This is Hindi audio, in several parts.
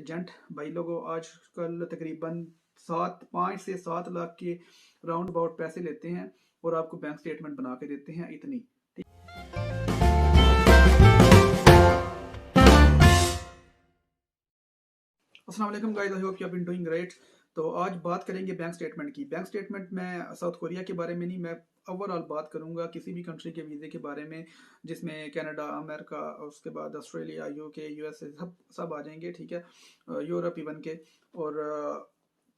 एजेंट भाई लोगों आजकल तकरीबन 5 से 7 लाख के राउंड अबाउट पैसे लेते हैं और आपको बैंक स्टेटमेंट बना के देते हैं इतनी। अस्सलाम वालेकुम guys, I hope you have been doing great. तो आज बात करेंगे बैंक स्टेटमेंट की। बैंक स्टेटमेंट में साउथ कोरिया के बारे में नहीं, मैं ओवरऑल बात करूंगा किसी भी कंट्री के वीज़े के बारे में, जिसमें कनाडा, अमेरिका, उसके बाद ऑस्ट्रेलिया, यूके, यूएसए सब सब आ जाएंगे, ठीक है, यूरोप इवन के। और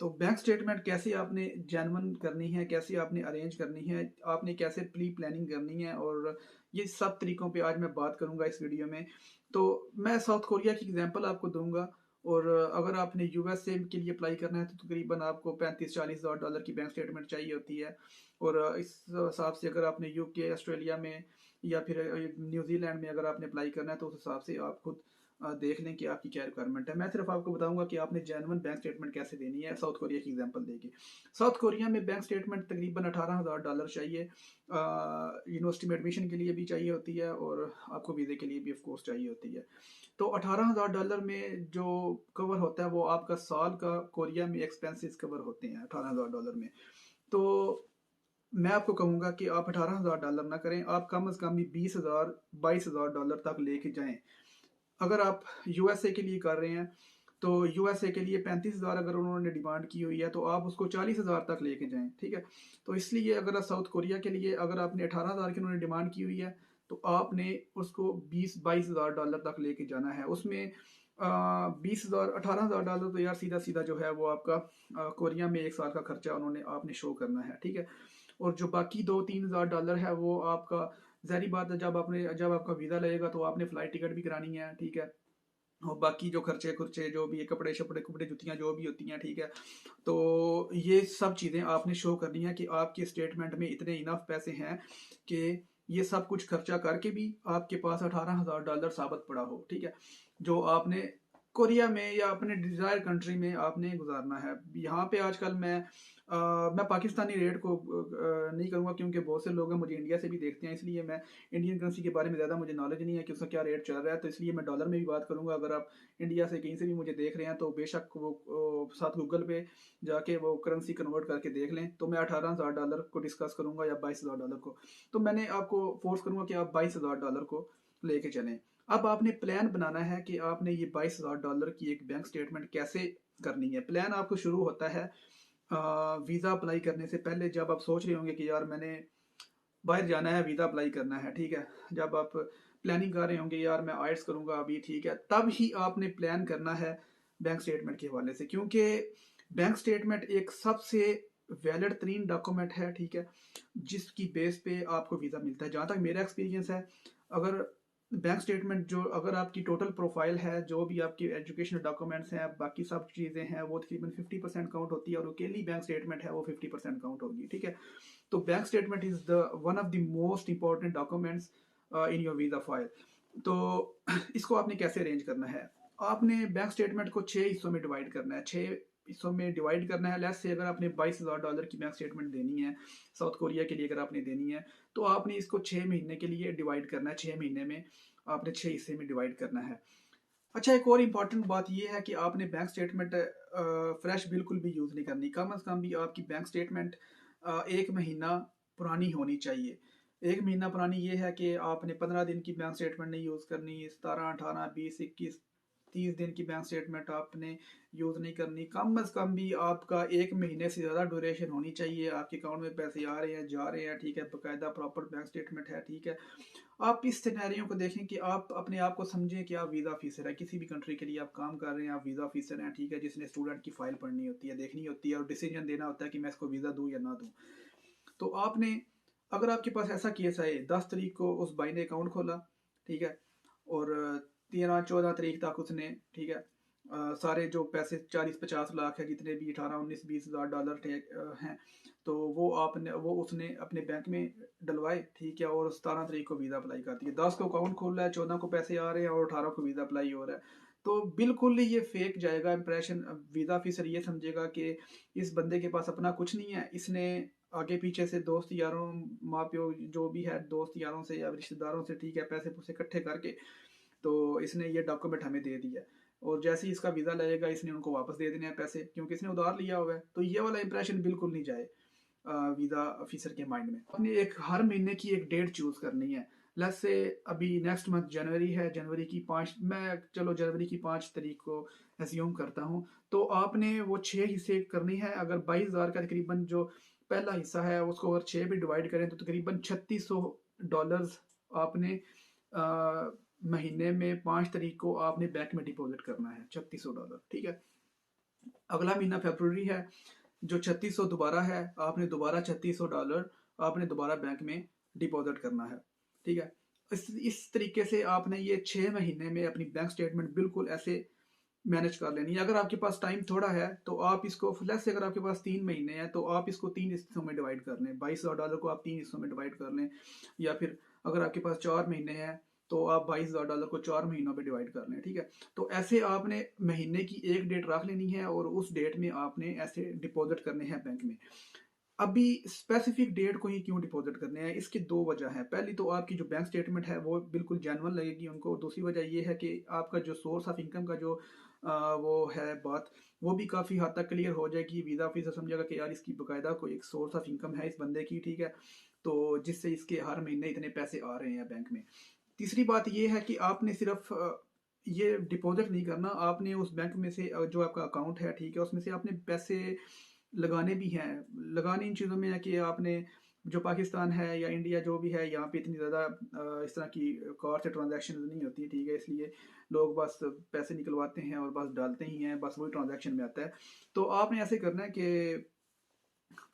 तो बैंक स्टेटमेंट कैसे आपने जेन्युइन करनी है, कैसे आपने अरेंज करनी है, आपने कैसे प्री प्लानिंग करनी है, और ये सब तरीकों पे आज मैं बात करूंगा इस वीडियो में। तो मैं साउथ कोरिया की एग्जांपल आपको दूंगा, और अगर आपने यूएसए के लिए अप्लाई करना है तो तकरीबन आपको 35-40 हज़ार डॉलर की बैंक स्टेटमेंट चाहिए होती है। और इस हिसाब से अगर आपने यूके, ऑस्ट्रेलिया में या फिर न्यूजीलैंड में अगर आपने अप्लाई करना है तो उस हिसाब से आप खुद देख लें कि आपकी क्या रिक्वायरमेंट है। मैं सिर्फ आपको बताऊंगा कि आपने जेन्युइन बैंक स्टेटमेंट कैसे देनी है, साउथ कोरिया की एग्जांपल देके। साउथ कोरिया में बैंक स्टेटमेंट तकरीबन 18,000 डॉलर चाहिए। यूनिवर्सिटी में एडमिशन के लिए भी चाहिए होती है और आपको वीज़े के लिए भी ऑफकोर्स चाहिए होती है। तो 18,000 डॉलर में जो कवर होता है वो आपका साल का कोरिया में एक्सपेंसेस कवर होते हैं 18,000 डॉलर में। तो मैं आपको कहूँगा कि आप 18,000 डॉलर ना करें, आप कम से कम भी 20,000 22,000 डॉलर तक लेके जाएं। अगर आप यूएसए के लिए कर रहे हैं तो यूएसए के लिए 35,000 अगर उन्होंने डिमांड की हुई है तो आप उसको 40,000 तक लेके जाएं, ठीक है। तो इसलिए अगर आप साउथ कोरिया के लिए अगर आपने 18,000 की उन्होंने डिमांड की हुई है तो आपने उसको 20-22,000 डॉलर तक लेके जाना है। उसमें 20,000 18,000 डॉलर तो यार सीधा सीधा जो है वो आपका कोरिया में एक साल का खर्चा उन्होंने आपने शो करना है, ठीक है। और जो बाकी 2-3 हज़ार डॉलर है वो आपका, जारी बात है, जब आपका वीज़ा लगेगा तो आपने फ़्लाइट टिकट भी करानी है, ठीक है। और बाकी जो खर्चे खुर्चे जो भी कपड़े शपड़े कपड़े जुतियाँ जो भी होती हैं, ठीक है। तो ये सब चीज़ें आपने शो करनी है कि आपके स्टेटमेंट में इतने इनफ पैसे हैं कि ये सब कुछ खर्चा करके भी आपके पास 18,000 डॉलर साबित पड़ा हो, ठीक है, जो आपने कोरिया में या अपने डिजायर कंट्री में आपने गुजारना है। यहाँ पे आजकल मैं पाकिस्तानी रेट को नहीं करूँगा क्योंकि बहुत से लोग हैं मुझे इंडिया से भी देखते हैं, इसलिए मैं इंडियन करेंसी के बारे में ज़्यादा मुझे नॉलेज नहीं है कि उसका क्या रेट चल रहा है, तो इसलिए मैं डॉलर में भी बात करूँगा। अगर आप इंडिया से कहीं से भी मुझे देख रहे हैं तो बेशक वो साथ गूगल पे जाके वो करेंसी कन्वर्ट करके देख लें। तो मैं 18,000 डॉलर को डिस्कस करूँगा या 22,000 डॉलर को, तो मैंने आपको फोर्स करूँगा कि आप 22,000 डॉलर को लेके चलें। अब आपने प्लान बनाना है कि आपने ये 22,000 डॉलर की एक बैंक स्टेटमेंट कैसे करनी है। प्लान आपको शुरू होता है वीज़ा अप्लाई करने से पहले, जब आप सोच रहे होंगे कि यार मैंने बाहर जाना है, वीज़ा अप्लाई करना है, ठीक है। जब आप प्लानिंग कर रहे होंगे यार मैं आइट्स करूँगा अभी, ठीक है, तब ही आपने प्लान करना है बैंक स्टेटमेंट के हवाले से, क्योंकि बैंक स्टेटमेंट एक सबसे वैलिड तरीन डॉक्यूमेंट है, ठीक है, जिसकी बेस पे आपको वीज़ा मिलता है। जहाँ तक मेरा एक्सपीरियंस है, अगर बैंक स्टेटमेंट जो अगर आपकी टोटल प्रोफाइल है, जो भी आपकी एजुकेशनल डॉक्यूमेंट्स हैं, बाकी सब चीज़ें हैं, वो तकरीबन 50% काउंट होती है, और अकेली बैंक स्टेटमेंट है वो 50% काउंट होगी, ठीक है। तो bank statement is the one of the most important documents in your visa file. तो इसको आपने कैसे अरेंज करना है, आपने बैंक स्टेटमेंट को 6 हिस्सों में डिवाइड करना है, 6 हिस्सों में डिवाइड करना है। लेट्स से अगर आपने 22,000 डॉलर की बैंक स्टेटमेंट देनी है साउथ कोरिया के लिए, अगर आपने देनी है तो आपने इसको 6 महीने के लिए डिवाइड करना है। 6 महीने में आपने 6 हिस्से में डिवाइड करना है। अच्छा, एक और इम्पॉर्टेंट बात यह है कि आपने बैंक स्टेटमेंट फ्रेश बिल्कुल भी यूज़ नहीं करनी। कम से कम भी आपकी बैंक स्टेटमेंट 1 महीना पुरानी होनी चाहिए। 1 महीना पुरानी ये है कि आपने 15 दिन की बैंक स्टेटमेंट नहीं यूज़ करनी, 17, 18, 20, 21, 30 दिन की बैंक स्टेटमेंट आपने यूज़ नहीं करनी। कम से कम भी आपका 1 महीने से ज़्यादा ड्यूरेशन होनी चाहिए, आपके अकाउंट में पैसे आ रहे हैं, जा रहे हैं, ठीक है, बाकायदा प्रॉपर बैंक स्टेटमेंट है, ठीक है। आप इस सिनेरियो को देखें कि आप अपने आप को समझें कि आप वीज़ा ऑफिसर है, किसी भी कंट्री के लिए आप काम कर रहे हैं, आप वीज़ा ऑफिसर हैं, ठीक है, जिसने स्टूडेंट की फाइल पढ़नी होती है, देखनी होती है और डिसीजन देना होता है कि मैं इसको वीज़ा दूँ या ना दूँ। तो आपने, अगर आपके पास ऐसा केस आए, 10 तारीख को उस भाई ने अकाउंट खोला, ठीक है, और 13-14 तारीख तक उसने, ठीक है, सारे जो पैसे 40-50 लाख है, जितने भी 18-19-20 हज़ार डॉलर हैं, तो वो उसने अपने बैंक में डलवाए, ठीक है, और 17 तारीख को वीज़ा अप्लाई कर दिया। 10 को अकाउंट खोल रहा है, 14 को पैसे आ रहे हैं और 18 को वीज़ा अप्लाई हो रहा है। तो बिल्कुल ही ये फेक जाएगा इंप्रेशन। वीज़ा ऑफिसर ये समझेगा कि इस बंदे के पास अपना कुछ नहीं है, इसने आगे पीछे से दोस्त यारों, माँ प्यो जो भी है, दोस्त यारों से या रिश्तेदारों से, ठीक है, पैसे पूसे इकट्ठे करके तो इसने ये डॉक्यूमेंट हमें दे दिया। और जैसे ही इसका वीज़ा लगेगा इसने उनको वापस दे देने हैं पैसे, क्योंकि इसने उधार लिया हुआ है। तो ये वाला इंप्रेशन बिल्कुल नहीं जाए वीज़ा ऑफिसर के माइंड में। आपने एक हर महीने की एक डेट चूज़ करनी है। लेट्स से अभी नेक्स्ट मंथ जनवरी है, जनवरी की 5 मैं चलो जनवरी की 5 तारीख को एज्यूम करता हूँ। तो आपने वो 6 हिस्से करनी है। अगर 22,000 का तकरीबन जो पहला हिस्सा है उसको अगर 6 पे डिवाइड करें तो तकरीबन $3600 आपने महीने में 5 तारीख को आपने बैंक में डिपॉजिट करना है, $3600, ठीक है। अगला महीना फरवरी है, जो 3600 दोबारा है, आपने दोबारा $3600 आपने दोबारा बैंक में डिपॉजिट करना है, ठीक है। इस तरीके से आपने ये 6 महीने में अपनी बैंक स्टेटमेंट बिल्कुल ऐसे मैनेज कर लेनी है। अगर आपके पास टाइम थोड़ा है तो आप इसको लेट्स से अगर आपके पास 3 महीने हैं तो आप इसको 3 हिस्सों में डिवाइड कर लें। $22,000 को आप 3 हिस्सों में डिवाइड कर लें, या फिर अगर आपके पास 4 महीने हैं तो आप $22,000 को 4 महीनों में डिवाइड कर लें, ठीक है। तो ऐसे आपने महीने की एक डेट रख लेनी है और उस डेट में आपने ऐसे डिपॉजिट करने हैं बैंक में। अभी स्पेसिफिक डेट को ही क्यों डिपॉजिट करने हैं, इसकी दो वजह है। पहली तो आपकी जो बैंक स्टेटमेंट है वो बिल्कुल जेन्युइन लगेगी उनको, और दूसरी वजह ये है कि आपका जो सोर्स ऑफ इनकम का जो वो है बात, वो भी काफ़ी हद तक क्लियर हो जाएगी। वीज़ा ऑफिसर समझेगा कि यार इसकी बाकायदा कोई एक सोर्स ऑफ इनकम है इस बंदे की, ठीक है, तो जिससे इसके हर महीने इतने पैसे आ रहे हैं बैंक में। तीसरी बात ये है कि आपने सिर्फ ये डिपॉजिट नहीं करना, आपने उस बैंक में से जो आपका अकाउंट है, ठीक है, उसमें से आपने पैसे लगाने भी हैं। लगाने इन चीज़ों में है कि आपने जो पाकिस्तान है या इंडिया जो भी है, यहाँ पे इतनी ज़्यादा इस तरह की कार्ड से ट्रांजैक्शन नहीं होती, ठीक है, इसलिए लोग बस पैसे निकलवाते हैं और बस डालते ही हैं, बस वही ट्रांजैक्शन में आता है। तो आपने ऐसे करना है कि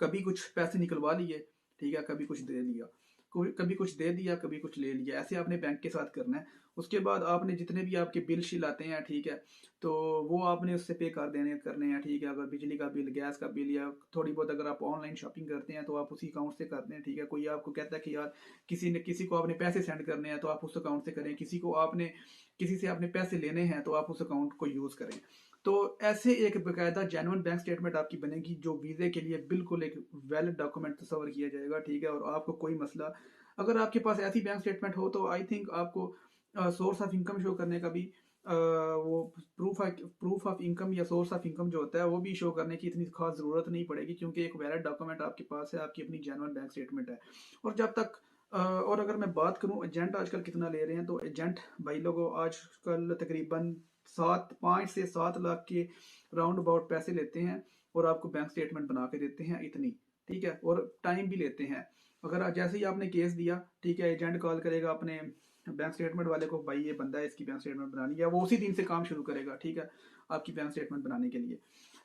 कभी कुछ पैसे निकलवा लिए, ठीक है, कभी कुछ दे दिया, कभी कुछ दे दिया, कभी कुछ ले लिया, ऐसे आपने बैंक के साथ करना है। उसके बाद आपने जितने भी आपके बिल शिल आते हैं, ठीक है, तो वो आपने उससे पे कर देने करने हैं, ठीक है। अगर बिजली का बिल, गैस का बिल, या थोड़ी बहुत अगर आप ऑनलाइन शॉपिंग करते हैं तो आप उसी अकाउंट से करते हैं, ठीक है। कोई आपको कहता है कि यार किसी को आपने पैसे सेंड करने हैं तो आप उस अकाउंट से करें, किसी से आपने पैसे लेने हैं तो आप उस अकाउंट को यूज़ करें। तो ऐसे एक बाकायदा जेन्युइन बैंक स्टेटमेंट आपकी बनेगी जो वीज़े के लिए बिल्कुल एक वैलिड डॉक्यूमेंट तस्वर किया जाएगा, ठीक है। और आपको कोई मसला, अगर आपके पास ऐसी बैंक स्टेटमेंट हो तो आई थिंक आपको सोर्स ऑफ इनकम शो करने का भी वो प्रूफ ऑफ इनकम या सोर्स ऑफ इनकम जो होता है वो भी शो करने की इतनी खास ज़रूरत नहीं पड़ेगी, क्योंकि एक वैलिड डॉक्यूमेंट आपके पास है, आपकी अपनी जेन्युइन बैंक स्टेटमेंट है। और जब तक और अगर मैं बात करूं एजेंट आजकल कितना ले रहे हैं, तो एजेंट भाई लोगों आजकल तकरीबन 5 से 7 लाख के राउंड अबाउट पैसे लेते हैं और आपको बैंक स्टेटमेंट बना के देते हैं इतनी, ठीक है, और टाइम भी लेते हैं। अगर जैसे ही आपने केस दिया, ठीक है, एजेंट कॉल करेगा अपने बैंक स्टेटमेंट वाले को, भाई ये बंदा है इसकी बैंक स्टेटमेंट बनानी है, वो उसी दिन से काम शुरू करेगा, ठीक है, आपकी बैंक स्टेटमेंट बनाने के लिए।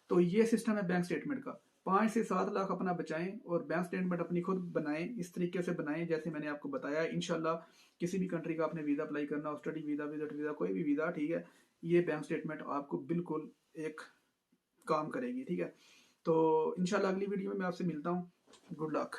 तो ये सिस्टम है बैंक स्टेटमेंट का। 5 से 7 लाख अपना बचाएं और बैंक स्टेटमेंट अपनी खुद बनाएं, इस तरीके से बनाएं जैसे मैंने आपको बताया। इंशाल्लाह किसी भी कंट्री का आपने वीज़ा अप्लाई करना हो, स्टडी वीज़ा, विजिट वीज़ा, कोई भी वीज़ा, ठीक है, ये बैंक स्टेटमेंट आपको बिल्कुल एक काम करेगी, ठीक है। तो इंशाल्लाह अगली वीडियो में मैं आपसे मिलता हूँ। Good luck.